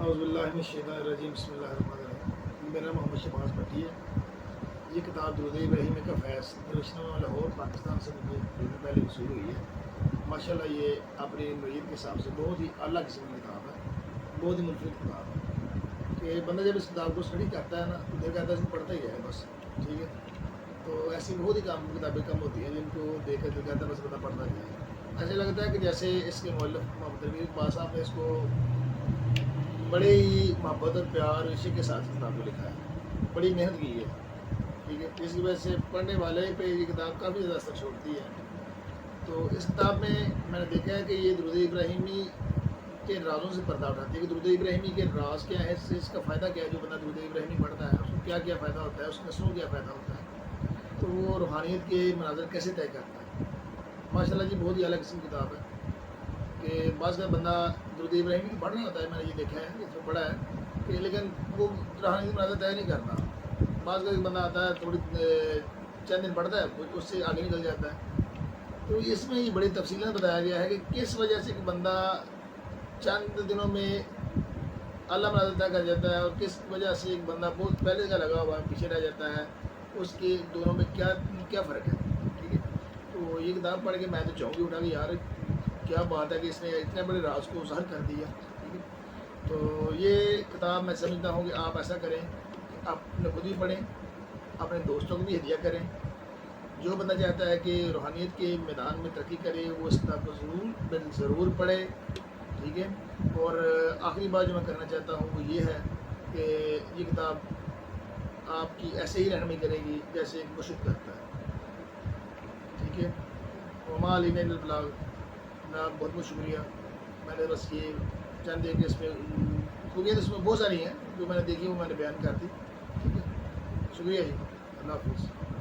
اعوذ باللہ من الشیطان الرجیم بسم اللہ الرحمن الرحیم۔ میرا محمد شہباز بھٹی ہے۔ یہ کتاب درود ابراہیمی کا فیض درشنامہ لاہور پاکستان سے مجھے دن پہلے وصول ہوئی ہے۔ ماشاءاللہ یہ اپنی نوعیت کے حساب سے بہت ہی اعلیٰ قسم کی کتاب ہے، بہت ہی منفرد کتاب ہے کہ بندہ جب اس کتاب کو اسٹڈی کرتا ہے نا تو دل کہتا ہے اس کو پڑھتا ہی ہے بس، ٹھیک ہے۔ تو ایسی بہت ہی کتابیں کم ہوتی ہیں جن کو دیکھ کر دل کہتا ہے بس بندہ پڑھتا ہی ہے۔ ایسے لگتا ہے کہ جیسے اس کے مؤلف محمد رفیع اقبال صاحب نے اس کو بڑے ہی محبت اور پیار عشق کے ساتھ کتاب کو لکھا ہے، بڑی محنت کی ہے، ٹھیک ہے، جس کی وجہ سے پڑھنے والے پہ یہ کتاب کافی زیادہ اثر چھوڑتی ہے۔ تو اس کتاب میں نے دیکھا ہے کہ یہ درود ابراہیمی کے رازوں سے پردہ اٹھاتی ہے کہ درود ابراہیمی کے راز کیا ہے، اس کا فائدہ کیا ہے، جو بندہ درود ابراہیمی پڑھتا ہے اس کو کیا کیا فائدہ ہوتا ہے، اس نسلوں کیا فائدہ ہوتا ہے، تو وہ روحانیت کے مناظر کیسے طے کرتا ہے۔ ماشاءاللہ جی بہت ہی اعلیٰ قسم کی کتاب ہے کہ بعض کا بندہ درود ابراہیمی کی پڑھ رہا ہوتا ہے، میں نے یہ دیکھا ہے اس میں پڑھا ہے کہ لیکن وہ روحانی مناظر طے نہیں کرتا۔ بعض کا بندہ آتا ہے تھوڑی چند دن پڑھتا ہے اس سے آگے نکل جاتا ہے۔ تو اس میں یہ بڑی تفصیلیں بتایا گیا ہے کہ کس وجہ سے کہ بندہ چند دنوں میں اعلیٰ مناظر طے کر جاتا ہے اور کس وجہ سے ایک بندہ بہت پہلے کا لگا ہوا پیچھے رہ جاتا ہے، اس کے دونوں میں کیا فرق ہے، ٹھیک ہے۔ تو یہ کتاب پڑھ کے میں تو چونک ہی اٹھا کہ یار کیا بات ہے کہ اس نے اتنے بڑے راز کو ظاہر کر دیا، ٹھیک ہے۔ تو یہ کتاب میں سمجھتا ہوں کہ آپ ایسا کریں کہ آپ اپنے خود ہی پڑھیں، اپنے دوستوں کو بھی ہدیہ کریں۔ جو بندہ چاہتا ہے کہ روحانیت کے میدان میں ترقی کرے وہ اس کتاب کو ضرور پڑھے، ٹھیک ہے۔ اور آخری بات جو میں کرنا چاہتا ہوں وہ یہ ہے کہ یہ کتاب آپ کی ایسے ہی رہنمائی کرے گی جیسے ایک مرشد کرتا ہے، ٹھیک ہے۔ وما علینا الا البلاغ۔ بہت بہت شکریہ۔ میں نے بس یہ چند ایک اس میں خوبیاں اس میں بہت ساری ہیں جو میں نے دیکھی وہ میں نے بیان کر دی، ٹھیک ہے۔ شکریہ جی، اللہ حافظ۔